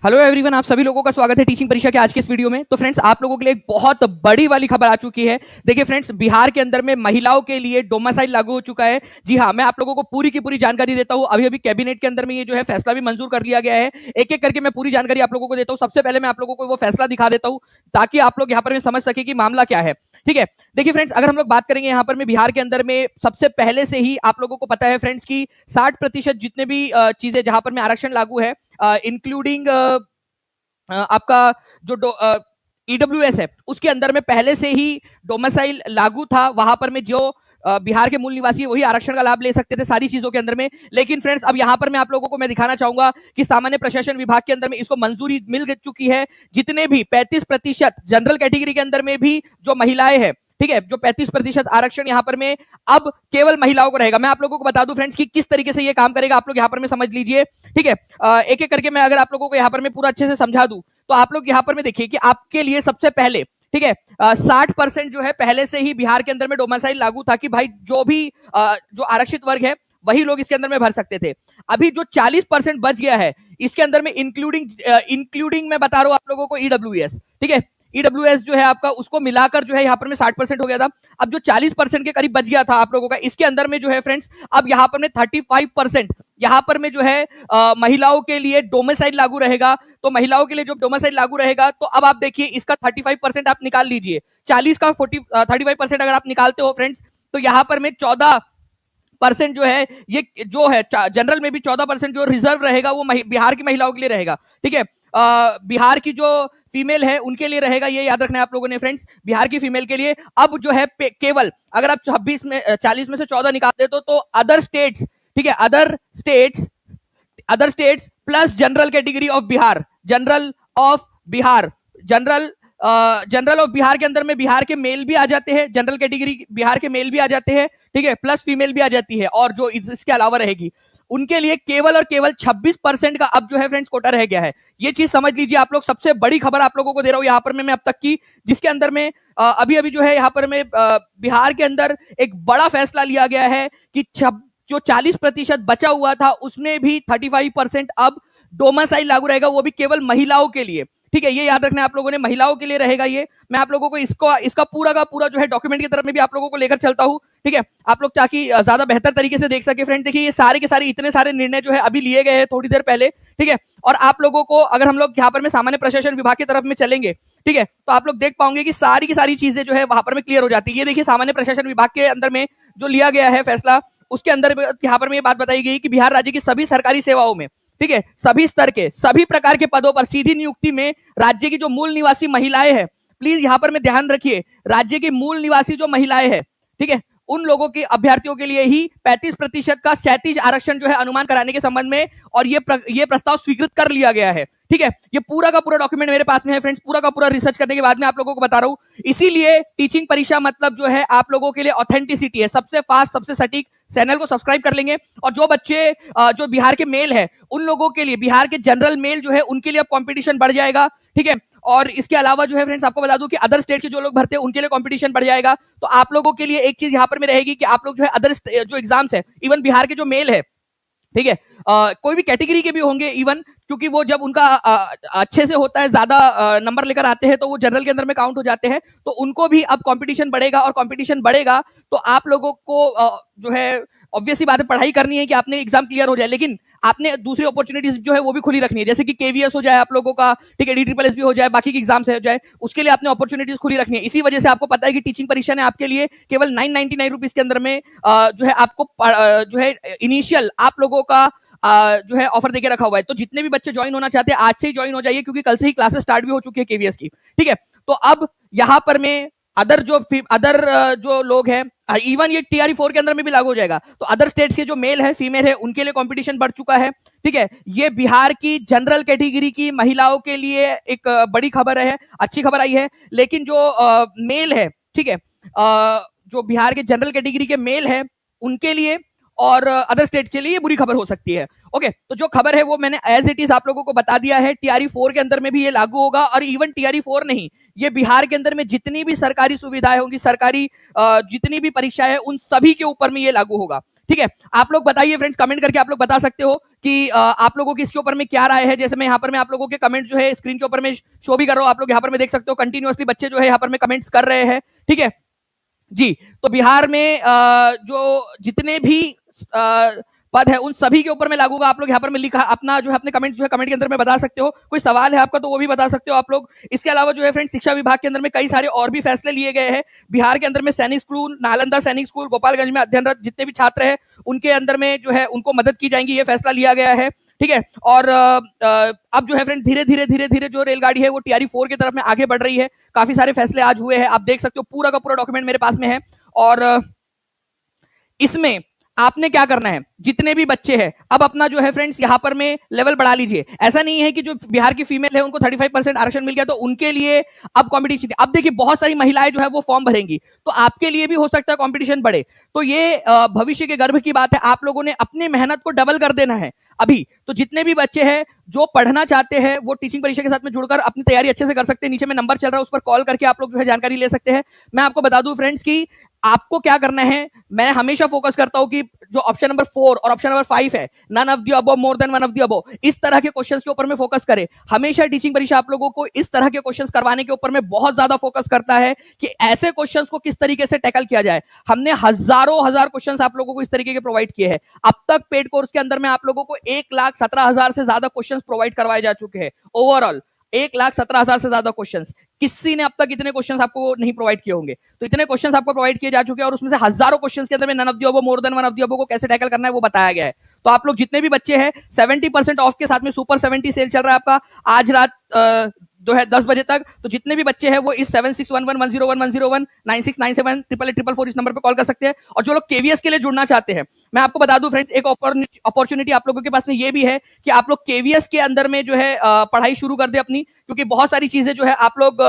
Hello everyone, आप सभी लोगों का स्वागत है टीचिंग परीक्षा के आज के इस वीडियो में। तो फ्रेंड्स, आप लोगों के लिए एक बहुत बड़ी वाली खबर आ चुकी है। देखिए फ्रेंड्स, बिहार के अंदर में महिलाओं के लिए डोमिसाइल लागू हो चुका है। जी हाँ, मैं आप लोगों को पूरी की पूरी जानकारी देता हूं। अभी अभी कैबिनेट के अंदर में ये जो है फैसला भी मंजूर कर लिया गया है। एक एक करके मैं पूरी जानकारी आप लोगों को देता हूं। सबसे पहले मैं आप लोगों को वो फैसला दिखा देता हूं ताकि आप लोग यहाँ पर समझ सके कि मामला क्या है। ठीक है, देखिए फ्रेंड्स, अगर हम लोग बात करेंगे यहाँ पर में बिहार के अंदर में सबसे पहले से ही आप लोगों को पता है फ्रेंड्स की 60% जितने भी चीजें जहां पर में आरक्षण लागू है, इंक्लूडिंग आपका जो ईडब्ल्यूएस है, उसके अंदर में पहले से ही डोमिसाइल लागू था। वहां पर में जो बिहार के मूल निवासी वही आरक्षण का लाभ ले सकते थे सारी चीजों के अंदर में। लेकिन फ्रेंड्स, अब यहां पर मैं आप लोगों को मैं दिखाना चाहूंगा कि सामान्य प्रशासन विभाग के अंदर में इसको मंजूरी मिल चुकी है। जितने भी 35% जनरल कैटेगरी के अंदर में भी जो महिलाएं हैं, ठीक है, जो 35% आरक्षण यहाँ पर में अब केवल महिलाओं को रहेगा। मैं आप लोगों को बता दूं फ्रेंड्स कि किस तरीके से ये काम करेगा, आप लोग यहाँ पर में समझ लीजिए। ठीक है, एक एक करके मैं अगर आप लोगों को यहाँ पर में पूरा अच्छे से समझा दूं तो आप लोग यहाँ पर में देखिए कि आपके लिए सबसे पहले, ठीक है, 60% जो है पहले से ही बिहार के अंदर में डोमिसाइल लागू था कि भाई जो भी जो आरक्षित वर्ग है वही लोग इसके अंदर में भर सकते थे। अभी जो 40% बच गया है इसके अंदर में इंक्लूडिंग मैं बता रहा हूं आप लोगों को ईडब्ल्यूएस, ठीक है, ईडब्ल्यूएस जो है आपका उसको मिलाकर जो है यहाँ पर में 60% हो गया था। अब जो 40% के करीब बच गया था आप लोगों का, इसके अंदर में जो है फ्रेंड्स अब यहाँ पर में 35% यहाँ पर में जो है महिलाओं के लिए डोमिसाइल लागू रहेगा। तो महिलाओं के लिए जो डोमिसाइल लागू रहेगा, तो अब आप देखिए इसका 35% आप निकाल लीजिए। 40 का 35% अगर आप निकालते हो फ्रेंड्स, तो यहाँ पर में 14% जो है, ये जो है जनरल में भी 14% जो रिजर्व रहेगा वो बिहार की महिलाओं के लिए रहेगा। ठीक है, बिहार की जो फीमेल है उनके लिए रहेगा, ये याद रखना है आप लोगों ने फ्रेंड्स, बिहार की फीमेल के लिए। अब जो है केवल अगर आप 40 में से 14 निकाल दे तो अदर स्टेट्स, ठीक है, other states plus general category of Bihar, general of Bihar के अंदर में बिहार के मेल भी आ जाते हैं, जनरल कैटेगरी बिहार के मेल भी आ जाते हैं, ठीक है, प्लस फीमेल भी आ जाती है। और जो इसके अलावा रहेगी उनके लिए केवल और केवल 26% का अब जो है फ्रेंड्स कोटा रह गया है। ये चीज समझ लीजिए आप लोग। सबसे बड़ी खबर आप लोगों को दे रहा हूं यहाँ पर मैं अब तक की, जिसके अंदर में अभी अभी जो है यहाँ पर में बिहार के अंदर एक बड़ा फैसला लिया गया है कि जो 40% बचा हुआ था उसमें भी 35% अब डोमिसाइल लागू रहेगा, वो भी केवल महिलाओं के लिए। ठीक है, ये याद रखना है आप लोगों ने, महिलाओं के लिए रहेगा ये। मैं आप लोगों को इसका पूरा का पूरा जो है डॉक्यूमेंट की तरफ में भी आप लोगों को लेकर चलता हूं, ठीक है, आप लोग ताकि ज्यादा बेहतर तरीके से देख सके। फ्रेंड देखिए, ये सारे के सारे इतने सारे निर्णय जो है अभी लिए गए हैं थोड़ी देर पहले, ठीक है। और आप लोगों को अगर हम लोग यहाँ पर में सामान्य प्रशासन विभाग की तरफ में चलेंगे, ठीक है, तो आप लोग देख पाओगे कि सारी की सारी चीजें जो है वहां पर में क्लियर हो जाती है। ये देखिए, सामान्य प्रशासन विभाग के अंदर में जो लिया गया है फैसला, उसके अंदर यहाँ पर में ये बात बताई गई कि बिहार राज्य की सभी सरकारी सेवाओं में, ठीक है, सभी स्तर के सभी प्रकार के पदों पर सीधी नियुक्ति में राज्य की जो मूल निवासी महिलाएं हैं, प्लीज यहां पर में ध्यान रखिए, राज्य की मूल निवासी जो महिलाएं हैं, ठीक है, उन लोगों के अभ्यर्थियों के लिए ही 35% का 37 आरक्षण जो है अनुमान कराने के संबंध में, और ये प्रस्ताव स्वीकृत कर लिया गया है। ठीक है, ये पूरा का पूरा डॉक्यूमेंट मेरे पास में है फ्रेंड्स, पूरा का पूरा रिसर्च करने के बाद में आप लोगों को बता रहा हूं। इसीलिए टीचिंग परीक्षा मतलब जो है आप लोगों के लिए ऑथेंटिसिटी है, सबसे फास्ट सबसे सटीक। चैनल को सब्सक्राइब कर लेंगे। और जो बच्चे जो बिहार के मेल है उन लोगों के लिए, बिहार के जनरल मेल जो है उनके लिए अब कंपटीशन बढ़ जाएगा, ठीक है। और इसके अलावा जो है फ्रेंड्स आपको बता दूं कि अदर स्टेट के जो लोग भरते हैं उनके लिए कंपटीशन बढ़ जाएगा। तो आप लोगों के लिए एक चीज यहाँ पर में रहेगी कि आप लोग जो है अदर जो एग्जाम्स है, इवन बिहार के जो मेल है, ठीक है, कोई भी कैटेगरी के भी होंगे इवन, क्योंकि वो जब उनका अच्छे से होता है, ज्यादा नंबर लेकर आते हैं, तो वो जनरल के अंदर में काउंट हो जाते हैं। तो उनको भी अब कंपटीशन बढ़ेगा, और कंपटीशन बढ़ेगा तो आप लोगों को जो है ऑब्वियसली बात है, पढ़ाई करनी है कि आपने एग्जाम क्लियर हो जाए, लेकिन आपने दूसरी अपॉर्चुनिटीज जो है वो भी खुली रखनी है, जैसे कि केवीएस हो जाए आप लोगों का, ठीक है, DSSS भी हो जाए, बाकी के एग्जाम्स हो जाए, उसके लिए आपने अपॉर्चुनिटीज खुली रखनी है। इसी वजह से आपको पता है कि टीचिंग परीक्षा ने आपके लिए केवल 999 रुपीज के अंदर में जो है आपको जो है इनिशियल आप लोगों का जो है ऑफर देके रखा हुआ है। तो जितने भी बच्चे ज्वाइन होना चाहते हैं आज से ही ज्वाइन हो जाइए, क्योंकि कल से ही क्लासेस स्टार्ट भी हो चुकी है केवीएस की, ठीक है। तो अब यहाँ पर में अदर जो लोग हैं, इवन ये TRE 4 के अंदर में भी लागू हो जाएगा। तो अदर स्टेट्स के जो मेल है फीमेल है उनके लिए कंपटीशन बढ़ चुका है, ठीक है। ये बिहार की जनरल कैटेगरी की महिलाओं के लिए एक बड़ी खबर है, अच्छी खबर आई है। लेकिन जो मेल है, ठीक है, जो बिहार के जनरल कैटेगरी के मेल है उनके लिए और अदर स्टेट के लिए ये बुरी खबर हो सकती है। ओके, तो जो खबर है वो मैंने एज इट इज आप लोगों को बता दिया है। TRE 4 के अंदर में भी ये लागू होगा, और इवन TRE 4 नहीं, ये बिहार के अंदर में जितनी भी सरकारी सुविधाएं होंगी, सरकारी जितनी भी परीक्षाएं, उन सभी के ऊपर में ये लागू होगा, ठीक है, आप लोग बताइए फ्रेंड्स, कमेंट करके आप लोग बता सकते हो कि आप लोगों की इसके ऊपर में क्या राय है। जैसे मैं यहाँ पर मैं आप लोगों के कमेंट जो है स्क्रीन के ऊपर में शो भी कर रहा हूँ, आप लोग यहाँ पर में देख सकते हो, कंटिन्यूअसली बच्चे जो है यहाँ पर में कमेंट्स कर रहे हैं। ठीक है जी, तो बिहार में जो जितने भी पद है उन सभी के ऊपर में लागू होगा। आप लोग यहाँ पर में लिखा अपना जो है अपने कमेंट जो है कमेंट के अंदर में बता सकते हो। कोई सवाल है आपका तो वो भी बता सकते हो आप लोग। इसके अलावा जो है फ्रेंड्स, शिक्षा विभाग के अंदर में कई सारे और भी फैसले लिए गए हैं। बिहार के अंदर में सैनिक स्कूल, नालंदा सैनिक स्कूल, गोपालगंज में अध्ययनरत जितने भी छात्र हैं उनके अंदर में जो है उनको मदद की जाएगी, ये फैसला लिया गया है। ठीक है, और अब जो है फ्रेंड धीरे धीरे जो रेलगाड़ी है वो टीआरई 4 की तरफ में आगे बढ़ रही है। काफी सारे फैसले आज हुए हैं, आप देख सकते हो, पूरा का पूरा डॉक्यूमेंट मेरे पास में है। और इसमें आपने क्या करना है, जितने भी बच्चे हैं अब अपना जो है फ्रेंड्स यहाँ पर में लेवल बढ़ा लीजिए। ऐसा नहीं है कि जो बिहार की फीमेल है उनको 35% आरक्षण मिल गया तो उनके लिए अब कंपटीशन, अब देखिए बहुत सारी महिलाएं जो है वो फॉर्म भरेंगी तो आपके लिए भी हो सकता है कंपटीशन बढ़े। तो ये भविष्य के गर्व की बात है, आप लोगों ने अपनी मेहनत को डबल कर देना है अभी। तो जितने भी बच्चे हैं जो पढ़ना चाहते हैं वो टीचिंग परीक्षा के साथ में जुड़कर अपनी तैयारी अच्छे से कर सकते हैं। नीचे में नंबर चल रहा है, उस पर कॉल करके आप लोग जो है जानकारी ले सकते हैं। मैं आपको बता दूं फ्रेंड्स की आपको क्या करना है, मैं हमेशा फोकस करता हूं कि जो ऑप्शन नंबर 4 और ऑप्शन नंबर 5 है, none of the above, more than one of the above, इस तरह के क्वेश्चंस के ऊपर में फोकस करें। हमेशा टीचिंग परीक्षा आप लोगों को इस तरह के क्वेश्चंस करवाने के ऊपर में बहुत ज्यादा फोकस करता है कि ऐसे क्वेश्चंस को किस तरीके से टैकल किया जाए। हमने हजारों हजार क्वेश्चंस आप लोगों को इस तरीके के प्रोवाइड किए हैं। अब तक पेड कोर्स के अंदर में आप लोगों को 1,17,000 से ज्यादा क्वेश्चंस प्रोवाइड करवाए जा चुके हैं। ओवरऑल 1,17,000 से ज्यादा क्वेश्चंस, किसी ने अब तक इतने क्वेश्चंस आपको नहीं प्रोवाइड किए होंगे। तो इतने क्वेश्चंस आपको प्रोवाइड किए जा चुके हैं और उसमें से हजारों क्वेश्चंस के अंदर में none of the above, more than one of the above को कैसे टैकल करना है वो बताया गया है। तो आप लोग जितने भी बच्चे हैं 70% ऑफ के साथ में सुपर 70 सेल चल रहा है आपका आज रात जो है 10 बजे तक। तो जितने भी बच्चे हैं वो इस 7611101101 96978844 इस नंबर पे कॉल कर सकते हैं। और जो लोग केवीएस के लिए जुड़ना चाहते हैं, मैं आपको बता दूं फ्रेंड्स, एक अपॉर्चुनिटी आप लोगों के पास में ये भी है कि आप लोग केवीएस के अंदर में जो है पढ़ाई शुरू कर दे अपनी, क्योंकि बहुत सारी चीजें जो है आप लोग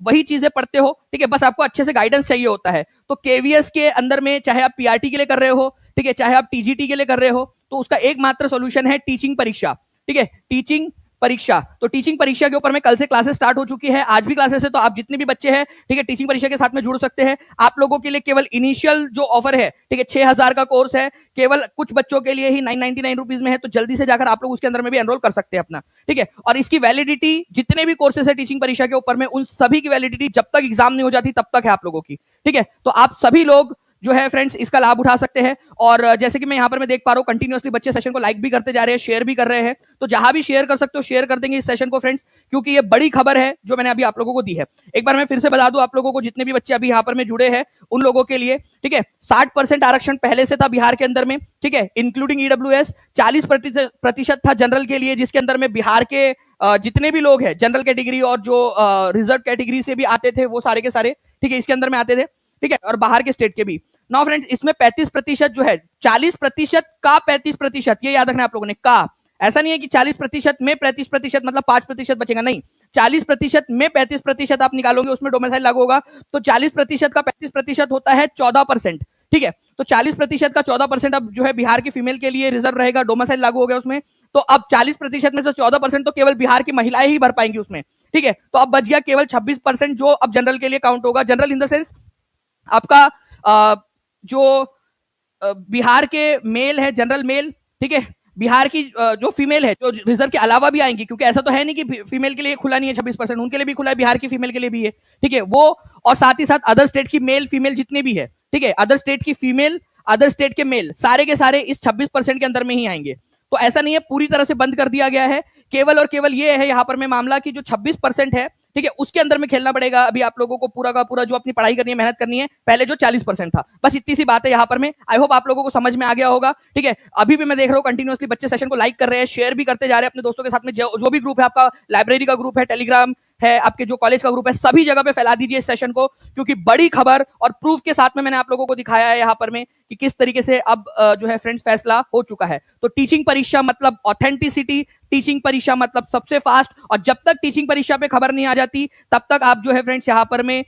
वही चीजें पढ़ते हो। ठीक है, बस आपको अच्छे से गाइडेंस चाहिए होता है। तो केवीएस के अंदर में चाहे आप पीआरटी के लिए कर रहे हो, ठीक है, चाहे आप टीजीटी के लिए कर रहे हो, तो उसका एकमात्र सोल्यूशन है टीचिंग परीक्षा। ठीक है, टीचिंग परीक्षा। तो टीचिंग परीक्षा के ऊपर में कल से क्लासेस स्टार्ट हो चुकी है, आज भी क्लासेस है। तो आप जितने भी बच्चे हैं, ठीक है, टीचिंग परीक्षा के साथ में जुड़ सकते हैं। आप लोगों के लिए केवल इनिशियल जो ऑफर है, ठीक है, 6,000 का कोर्स है, केवल कुछ बच्चों के लिए ही 999 रुपीज में है। तो जल्दी से जाकर आप लोग उसके अंदर में भी एनरोल कर सकते हैं अपना। ठीक है, और इसकी वैलिडिटी जितने भी कोर्सेस है टीचिंग परीक्षा के ऊपर में, उन सभी की वैलिडिटी जब तक एग्जाम नहीं हो जाती तब तक है आप लोगों की। ठीक है, तो आप सभी लोग जो है फ्रेंड्स इसका लाभ उठा सकते हैं। और जैसे कि मैं यहाँ पर मैं देख पा रहा हूँ कंटिन्यूअसली बच्चे सेशन को लाइक भी करते जा रहे हैं, शेयर भी कर रहे हैं। तो जहां भी शेयर कर सकते हो शेयर कर देंगे इस सेशन को फ्रेंड्स, क्योंकि ये बड़ी खबर है जो मैंने अभी आप लोगों को दी है। एक बार मैं फिर से बता दूं आप लोगों को, जितने भी बच्चे अभी यहाँ पर में जुड़े हैं उन लोगों के लिए, ठीक है, 60% आरक्षण पहले से था बिहार के अंदर में, ठीक है, इंक्लूडिंग ईडब्ल्यूएस। 40% था जनरल के लिए, जिसके अंदर में बिहार के जितने भी लोग हैं जनरल कैटेगरी और जो रिजर्व कैटेगरी से भी आते थे वो सारे के सारे, ठीक है, इसके अंदर में आते थे। ठीक है, और बाहर के स्टेट के भी। नाउ फ्रेंड्स, इसमें 35% जो है, 40% का 35%, ये याद रखना आप लोगों ने, का। ऐसा नहीं है कि 40% में 35% मतलब 5% बचेगा, नहीं। 40% में 35% आप निकालोगे, उसमें डोमिसाइल लागू होगा। तो 40% का 35% होता है 14%। ठीक है, तो 40% का 14% अब जो है बिहार की फीमेल के लिए रिजर्व रहेगा, डोमिसाइल लागू हो गया उसमें। तो अब 40% में से 14% तो केवल बिहार की महिलाएं ही भर पाएंगी उसमें। ठीक है, तो अब बच गया केवल 26% जो अब जनरल के लिए काउंट होगा। जनरल इन द सेंस आपका जो बिहार के मेल है, जनरल मेल, ठीक है, बिहार की जो फीमेल है, जो रिजर्व के अलावा भी आएंगी, क्योंकि ऐसा तो है नहीं कि फीमेल के लिए खुला नहीं है 26%, उनके लिए भी खुला है, बिहार की फीमेल के लिए भी है। ठीक है, वो और साथ ही साथ अदर स्टेट की मेल फीमेल जितने भी है, ठीक है, अदर स्टेट की फीमेल, अदर स्टेट के मेल, सारे के सारे इस 26% के अंदर में ही आएंगे। तो ऐसा नहीं है पूरी तरह से बंद कर दिया गया है, केवल और केवल ये है यहाँ पर में मामला कि जो 26% है, ठीक है, उसके अंदर में खेलना पड़ेगा अभी आप लोगों को पूरा का पूरा, जो अपनी पढ़ाई करनी है, मेहनत करनी है। पहले जो 40% था, बस इतनी सी बात है यहाँ पर में। आई होप आप लोगों को समझ में आ गया होगा। ठीक है, अभी भी मैं देख रहा हूँ कंटिन्यूअसली बच्चे सेशन को लाइक कर रहे हैं, शेयर भी करते जा रहे हैं अपने दोस्तों के साथ में। जो भी ग्रुप है आपका, लाइब्रेरी का ग्रुप है, टेलीग्राम है, आपके जो कॉलेज का ग्रुप है, सभी जगह पे फैला दीजिए इस सेशन को, क्योंकि बड़ी खबर और प्रूफ के साथ में मैंने आप लोगों को दिखाया है यहाँ पर में कि किस तरीके से अब जो है फ्रेंड्स फैसला हो चुका है। तो टीचिंग परीक्षा मतलब ऑथेंटिसिटी, टीचिंग परीक्षा मतलब सबसे फास्ट। और जब तक टीचिंग परीक्षा पे खबर नहीं आ जाती तब तक आप जो है फ्रेंड्स यहाँ पर में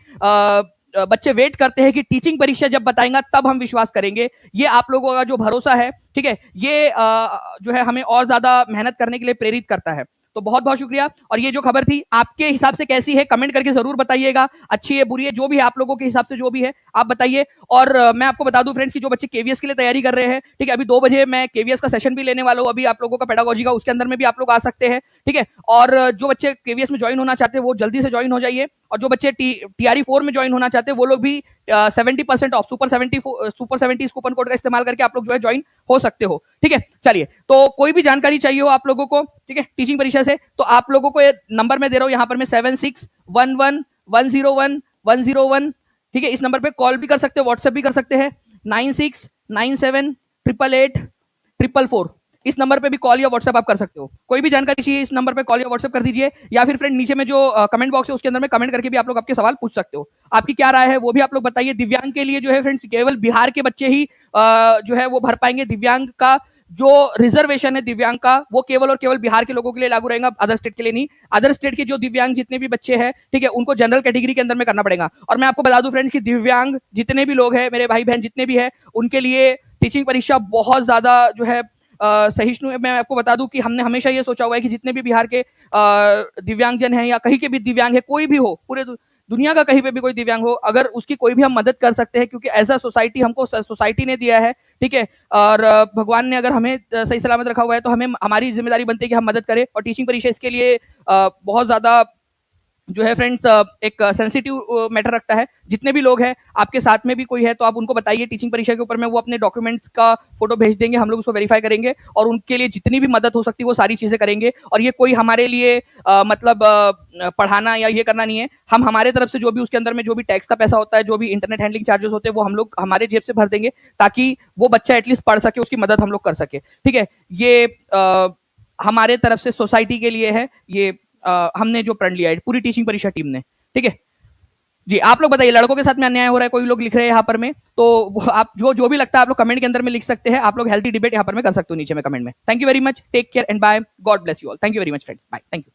बच्चे वेट करते हैं कि टीचिंग परीक्षा जब बताएंगा तब हम विश्वास करेंगे। ये आप लोगों का जो भरोसा है, ठीक है, ये जो है हमें और ज्यादा मेहनत करने के लिए प्रेरित करता है। तो बहुत बहुत शुक्रिया। और ये जो खबर थी आपके हिसाब से कैसी है कमेंट करके जरूर बताइएगा, अच्छी है बुरी है जो भी है आप लोगों के हिसाब से जो भी है आप बताइए। और मैं आपको बता दूं फ्रेंड्स कि जो बच्चे केवीएस के लिए तैयारी कर रहे हैं, ठीक है, अभी 2 बजे मैं केवीएस का सेशन भी लेने वाला हूं अभी आप लोगों का पेडागोजी का, उसके अंदर में भी आप लोग आ सकते हैं, ठीक है। और जो बच्चे केवीएस में ज्वाइन होना चाहते हैं वो जल्दी से ज्वाइन हो जाइए, और जो बच्चे टीआरई 4 में ज्वाइन होना चाहते हैं वो लोग भी 70% ऑफ सुपर 70 कूपन कोड का इस्तेमाल करके आप लोग जो है ज्वाइन हो सकते हो, ठीक है। चलिए, तो कोई भी जानकारी चाहिए हो आप लोगों को, ठीक है, टीचिंग परीक्षा से, तो आप लोगों को ये नंबर में दे रहा हूं यहाँ पर मैं 7611101101, ठीक है, इस नंबर पे कॉल भी कर सकते हो, व्हाट्सएप भी कर सकते हैं 9697888844, इस नंबर पे भी कॉल या व्हाट्सएप आप कर सकते हो। कोई भी जानकारी चाहिए इस नंबर पे कॉल या व्हाट्सएप कर दीजिए, या फिर फ्रेंड नीचे में जो कमेंट बॉक्स है उसके अंदर में कमेंट करके भी आप लोग आपके सवाल पूछ सकते हो। आपकी क्या राय है वो भी आप लोग बताइए। दिव्यांग के लिए जो है फ्रेंड्स केवल बिहार के बच्चे ही जो है वो भर पाएंगे। दिव्यांग का जो रिजर्वेशन है दिव्यांग का वो केवल और केवल बिहार के लोगों के लिए लागू रहेगा, अदर स्टेट के लिए नहीं। अदर स्टेट के जो दिव्यांग जितने भी बच्चे हैं, ठीक है, उनको जनरल कैटेगरी के अंदर में करना पड़ेगा। और मैं आपको बता दूं फ्रेंड्स कि दिव्यांग जितने भी लोग हैं, मेरे भाई बहन जितने भी हैं, उनके लिए टीचिंग परीक्षा बहुत ज्यादा जो है सहिष्णु है। मैं आपको बता दूं कि हमने हमेशा ये सोचा हुआ है कि जितने भी बिहार के दिव्यांगजन हैं या कहीं के भी दिव्यांग है, कोई भी हो, पूरे दुनिया का कहीं पे भी कोई दिव्यांग हो, अगर उसकी कोई भी हम मदद कर सकते हैं, क्योंकि एज अ सोसाइटी हमको सोसाइटी ने दिया है, ठीक है, और भगवान ने अगर हमें सही सलामत रखा हुआ है तो हमें हमारी जिम्मेदारी बनती है कि हम मदद करें। और टीचिंग परीक्षा इसके लिए बहुत ज्यादा जो है फ्रेंड्स एक सेंसिटिव मैटर रखता है। जितने भी लोग हैं आपके साथ में भी कोई है तो आप उनको बताइए टीचिंग परीक्षा के ऊपर में, वो अपने डॉक्यूमेंट्स का फोटो भेज देंगे, हम लोग उसको वेरीफाई करेंगे और उनके लिए जितनी भी मदद हो सकती है वो सारी चीजें करेंगे। और ये कोई हमारे लिए मतलब पढ़ाना या ये करना नहीं है, हम हमारे तरफ से जो भी उसके अंदर में जो भी टैक्स का पैसा होता है, जो भी इंटरनेट हैंडलिंग चार्जेस होते हैं, वो हम लोग हमारे जेब से भर देंगे ताकि वो बच्चा एटलीस्ट पढ़ सके, उसकी मदद हम लोग कर सके, ठीक है। ये हमारे तरफ से सोसाइटी के लिए है, ये हमने जो प्रण लिया है पूरी टीचिंग परीक्षा टीम ने, ठीक है जी। आप लोग बताइए, लड़कों के साथ में अन्याय हो रहा है, कोई लोग लिख रहे हैं यहाँ पर में, तो आप जो भी लगता है आप लोग कमेंट के अंदर में लिख सकते हैं। आप लोग हेल्थी डिबेट यहाँ पर में कर सकते हो नीचे में कमेंट में। Thank you very much, take care and bye, God bless you all. Thank you very much friends, bye, thank you.